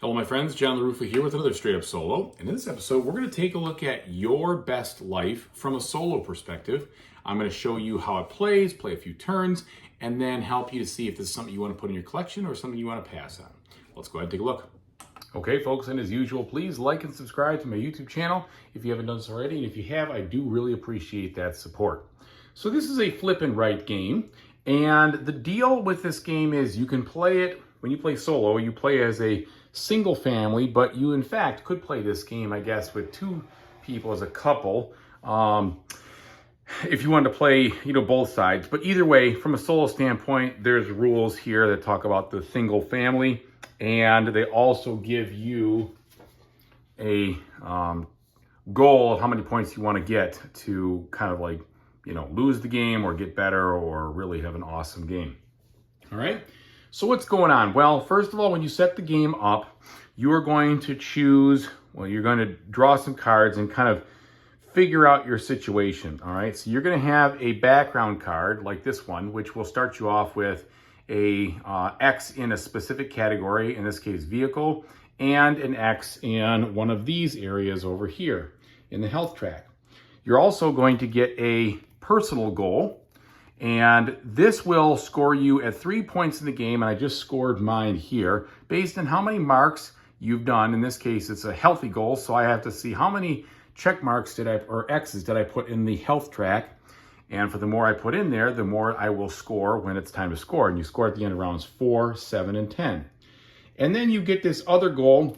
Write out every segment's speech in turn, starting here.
Hello my friends, John LaRuffa here with another Straight Up Solo. And in this episode, we're going to take a look at your best life from a solo perspective. I'm going to show you how it plays, play a few turns, and then help you to see if this is something you want to put in your collection or something you want to pass on. Let's go ahead and take a look. Okay folks, and as usual, please like and subscribe to my YouTube channel if you haven't done so already. And if you have, I do really appreciate that support. So this is a flip and write game. And the deal with this game is you can play it, when you play solo, you play as a single family, but you in fact could play this game, I guess, with two people as a couple. If you wanted to play, both sides. But either way, from a solo standpoint, there's rules here that talk about the single family, and they also give you a goal of how many points you want to get to kind of like, lose the game or get better or really have an awesome game. All right. So what's going on? Well, first of all, when you set the game up, you are going to choose, you're going to draw some cards and kind of figure out your situation, all right? So you're going to have a background card like this one, which will start you off with a X in a specific category, in this case, vehicle, and an X in one of these areas over here in the health track. You're also going to get a personal goal, and this will score you at 3 points in the game, and I just scored mine here, based on how many marks you've done. In this case, it's a healthy goal, so I have to see how many check marks or X's did I put in the health track. And for the more I put in there, the more I will score when it's time to score. And you score at the end of rounds 4, 7, and 10. And then you get this other goal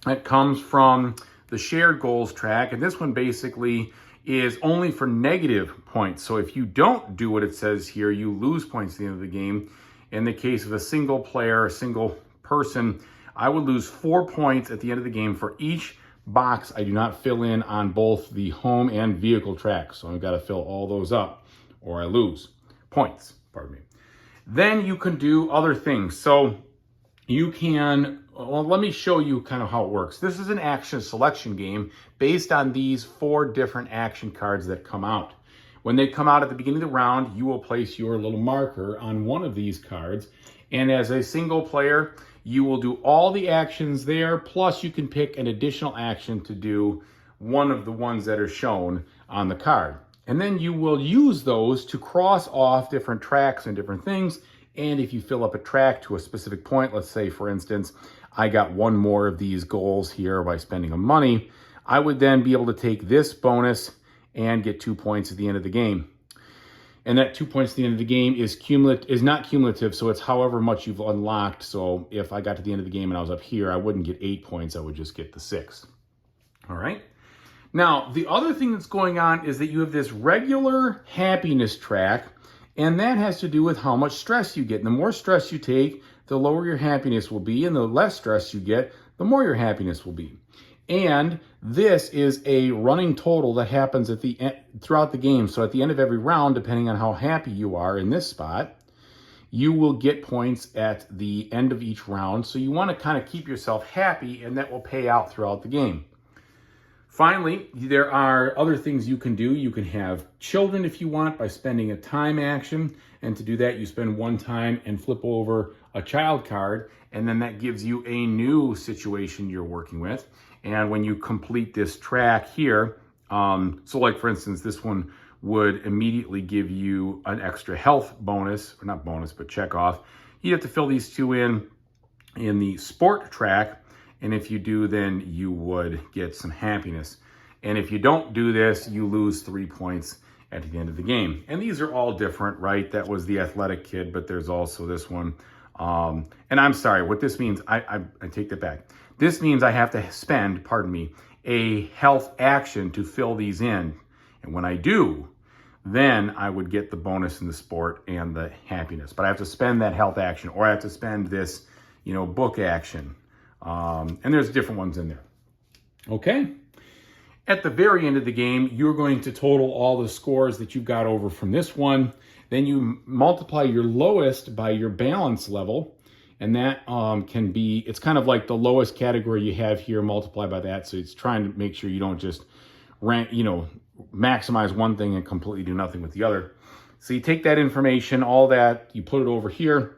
that comes from the shared goals track, and this one basically is only for negative points. So if you don't do what it says here, you lose points at the end of the game. In the case of a single player, a single person, I would lose 4 points at the end of the game for each box I do not fill in on both the home and vehicle tracks. So I've got to fill all those up or I lose points, pardon me. Then you can do other things. So you can, let me show you kind of how it works. This is an action selection game based on these 4 different action cards that come out. When they come out at the beginning of the round, you will place your little marker on one of these cards. And as a single player, you will do all the actions there, plus you can pick an additional action to do one of the ones that are shown on the card. And then you will use those to cross off different tracks and different things. And if you fill up a track to a specific point, let's say, for instance, I got one more of these goals here by spending a money, I would then be able to take this bonus and get 2 points at the end of the game. And that 2 points at the end of the game is not cumulative, so it's however much you've unlocked. So if I got to the end of the game and I was up here, I wouldn't get 8 points, I would just get the 6. All right? Now, the other thing that's going on is that you have this regular happiness track, and that has to do with how much stress you get. And the more stress you take, the lower your happiness will be, and the less stress you get, the more your happiness will be. And this is a running total that happens at the end, throughout the game. So at the end of every round, depending on how happy you are in this spot, you will get points at the end of each round. So you want to kind of keep yourself happy, and that will pay out throughout the game. Finally, there are other things you can do. You can have children if you want by spending a time action. And to do that, you spend 1 time and flip over a child card. And then that gives you a new situation you're working with. And when you complete this track here, so like for instance, this one would immediately give you an extra health bonus, or not bonus, but check off. You have to fill these 2 in the sport track. And if you do, then you would get some happiness. And if you don't do this, you lose 3 points at the end of the game. And these are all different, right? That was the athletic kid, but there's also this one. And I'm sorry, what this means, I take that back. This means I have to spend, a health action to fill these in. And when I do, then I would get the bonus in the sport and the happiness. But I have to spend that health action, or I have to spend this, book action. And there's different ones in there. Okay. At the very end of the game, you're going to total all the scores that you got over from this one. Then you multiply your lowest by your balance level. And that can be, it's kind of like the lowest category you have here, multiply by that. So it's trying to make sure you don't just maximize one thing and completely do nothing with the other. So you take that information, all that, you put it over here.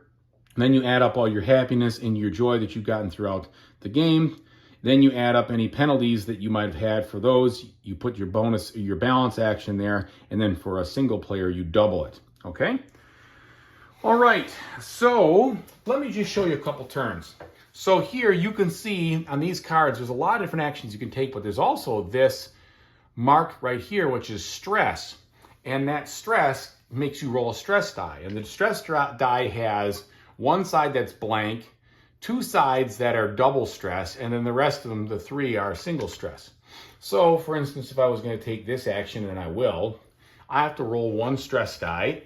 Then you add up all your happiness and your joy that you've gotten throughout the game. Then you add up any penalties that you might have had for those. You put your bonus, your balance action there, and then for a single player, you double it, okay? All right, so let me just show you a couple turns. So here you can see on these cards, there's a lot of different actions you can take, but there's also this mark right here, which is stress. And that stress makes you roll a stress die. And the stress die has one side that's blank, two sides that are double stress, and then the rest of them, the three, are single stress. So for instance, if I was going to take this action, and I will, I have to roll one stress die,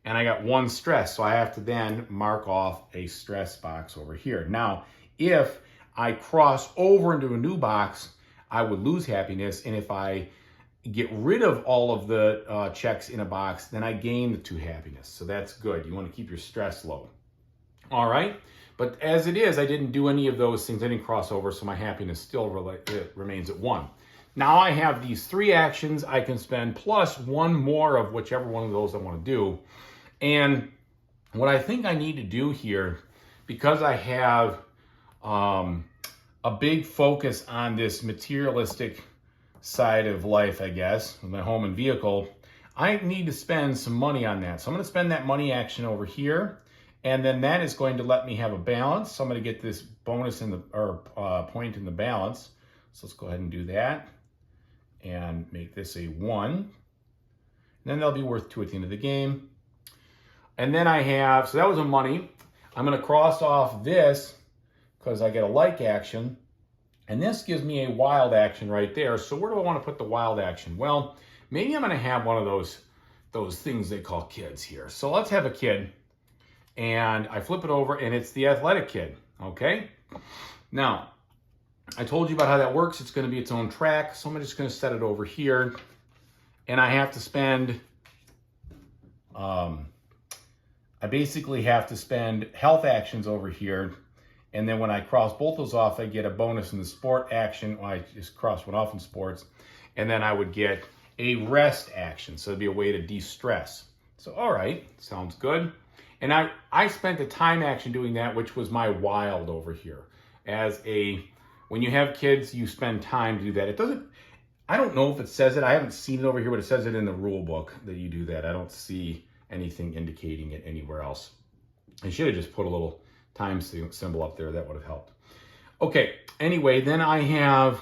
and I got one stress, so I have to then mark off a stress box over here. Now, if I cross over into a new box, I would lose happiness, and if I get rid of all of the checks in a box, then I gain the 2 happiness. So that's good. You want to keep your stress low. All right, but as it is, I didn't do any of those things. I didn't cross over, so my happiness still remains at 1. Now I have these 3 actions I can spend plus one more of whichever one of those I want to do. And what I think I need to do here, because I have a big focus on this materialistic side of life, I guess, with my home and vehicle, I need to spend some money on that. So I'm going to spend that money action over here. And then that is going to let me have a balance. So I'm going to get this bonus in the, or point in the balance. So let's go ahead and do that and make this a 1. And then that'll be worth 2 at the end of the game. And then I have, so that was a money. I'm going to cross off this because I get a like action. And this gives me a wild action right there. So where do I want to put the wild action? Well, maybe I'm going to have one of those things they call kids here. So let's have a kid. And I flip it over, and it's the athletic kid, okay? Now, I told you about how that works. It's going to be its own track, so I'm just going to set it over here. And I have to spend, I basically have to spend health actions over here. And then when I cross both those off, I get a bonus in the sport action. Well, I just cross one off in sports. And then I would get a rest action. So it'd be a way to de-stress. So, all right, sounds good. And I spent a time action doing that, which was my wild over here. When you have kids, you spend time to do that. It doesn't, I don't know if it says it. I haven't seen it over here, but it says it in the rule book that you do that. I don't see anything indicating it anywhere else. I should have just put a little time symbol up there. That would have helped. Okay, anyway, then I have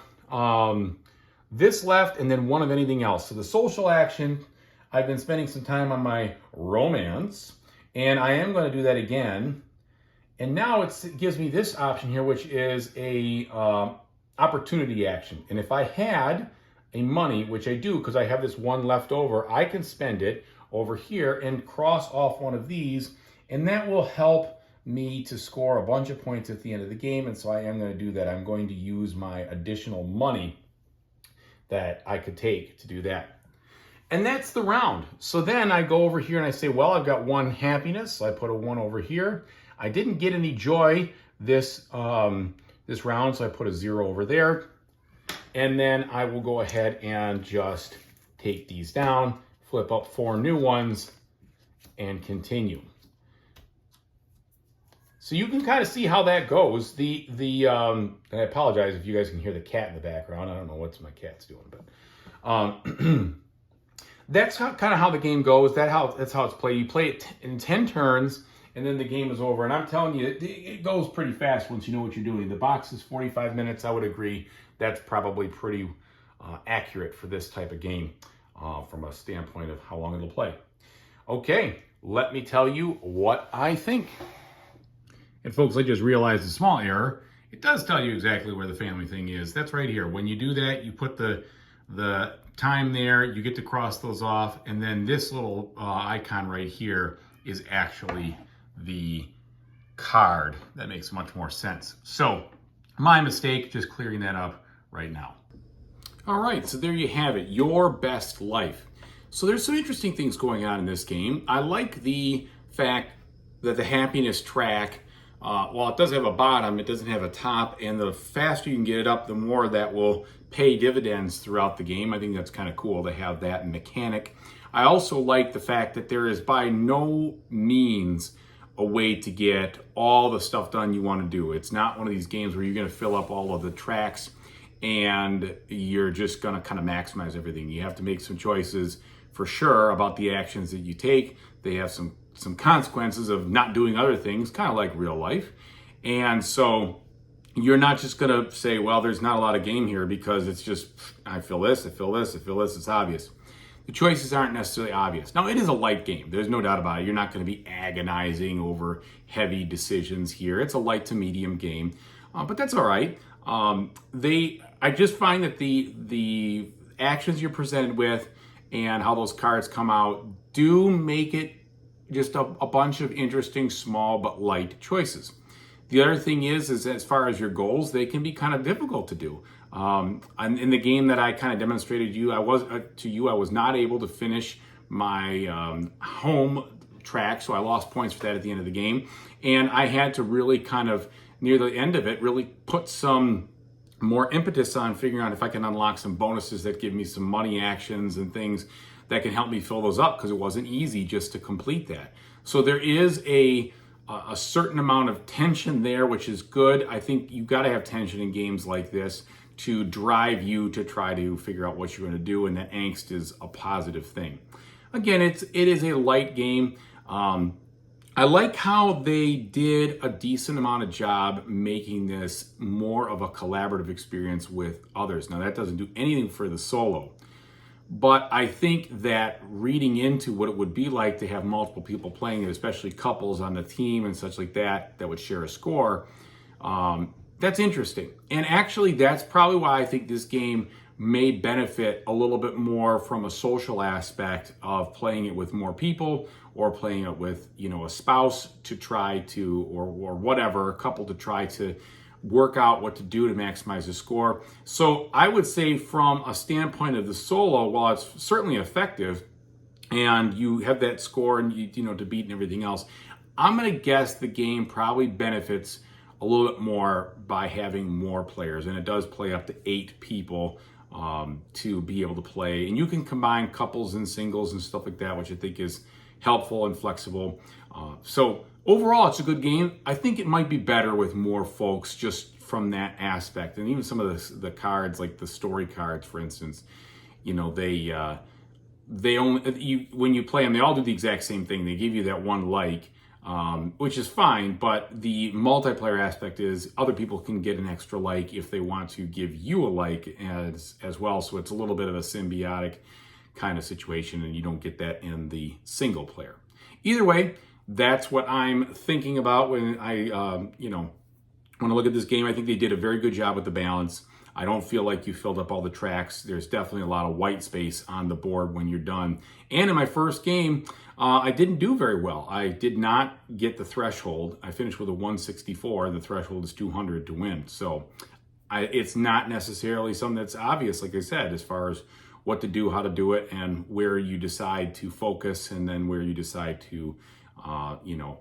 this left and then one of anything else. So the social action, I've been spending some time on my romance. And I am going to do that again. And now it gives me this option here, which is a opportunity action. And if I had a money, which I do because I have this one left over, I can spend it over here and cross off one of these. And that will help me to score a bunch of points at the end of the game. And so I am going to do that. I'm going to use my additional money that I could take to do that. And that's the round. So then I go over here and I say, well, I've got 1 happiness. So I put a 1 over here. I didn't get any joy this round, so I put a 0 over there. And then I will go ahead and just take these down, flip up 4 new ones, and continue. So you can kind of see how that goes. I apologize if you guys can hear the cat in the background. I don't know what my cat's doing, but that's kind of how the game goes. That's how it's played. You play it in 10 turns, and then the game is over. And I'm telling you, it goes pretty fast once you know what you're doing. The box is 45 minutes. I would agree. That's probably pretty accurate for this type of game from a standpoint of how long it'll play. Okay, let me tell you what I think. And folks, I just realized a small error. It does tell you exactly where the family thing is. That's right here. When you do that, you put the time there, you get to cross those off, and then this little icon right here is actually the card. That makes much more sense. So, my mistake, just clearing that up right now. All right, so there you have it, your best life. So there's some interesting things going on in this game. I like the fact that the happiness track, while it does have a bottom, it doesn't have a top, and the faster you can get it up, the more that will pay dividends throughout the game. I think that's kind of cool to have that mechanic. I also like the fact that there is by no means a way to get all the stuff done you want to do. It's not one of these games where you're going to fill up all of the tracks and you're just going to kind of maximize everything. You have to make some choices for sure about the actions that you take. They have some consequences of not doing other things, kind of like real life. And so you're not just going to say, well, there's not a lot of game here because it's just, I feel this, I feel this, I feel this, it's obvious. The choices aren't necessarily obvious. Now, it is a light game. There's no doubt about it. You're not going to be agonizing over heavy decisions here. It's a light to medium game, but that's all right. I just find that the actions you're presented with and how those cards come out do make it just a bunch of interesting, small but light choices. The other thing is as far as your goals, they can be kind of difficult to do. In the game that I kind of demonstrated I was not able to finish my home track, so I lost points for that at the end of the game. And I had to really kind of, near the end of it, really put some more impetus on figuring out if I can unlock some bonuses that give me some money actions and things that can help me fill those up, because it wasn't easy just to complete that. So there is a certain amount of tension there, which is good. I think you've got to have tension in games like this to drive you to try to figure out what you're going to do, and that angst is a positive thing. Again, it is a light game. I like how they did a decent amount of job making this more of a collaborative experience with others. Now, that doesn't do anything for the solo, but I think that reading into what it would be like to have multiple people playing it, especially couples on the team and such like that would share a score, that's interesting. And actually, that's probably why I think this game may benefit a little bit more from a social aspect of playing it with more people, or playing it with, a spouse to try to, or whatever, a couple to try to work out what to do to maximize the score. So I would say from a standpoint of the solo, while it's certainly effective and you have that score and to beat and everything else, I'm going to guess the game probably benefits a little bit more by having more players, and it does play up to 8 people to be able to play. And you can combine couples and singles and stuff like that, which I think is helpful and flexible. So overall, it's a good game. I think it might be better with more folks just from that aspect. And even some of the cards, like the story cards, for instance, they only, when you play them, they all do the exact same thing. They give you that one like, which is fine, but the multiplayer aspect is other people can get an extra like if they want to give you a like as well. So it's a little bit of a symbiotic kind of situation, and you don't get that in the single player. Either way, that's what I'm thinking about when I, when I look at this game. I think they did a very good job with the balance. I don't feel like you filled up all the tracks. There's definitely a lot of white space on the board when you're done. And in my first game, I didn't do very well. I did not get the threshold. I finished with a 164, and the threshold is 200 to win. So it's not necessarily something that's obvious, like I said, as far as what to do, how to do it, and where you decide to focus, and then where you decide to,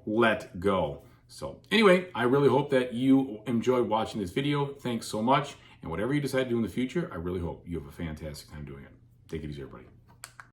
let go. So anyway, I really hope that you enjoyed watching this video. Thanks so much. And whatever you decide to do in the future, I really hope you have a fantastic time doing it. Take it easy, everybody.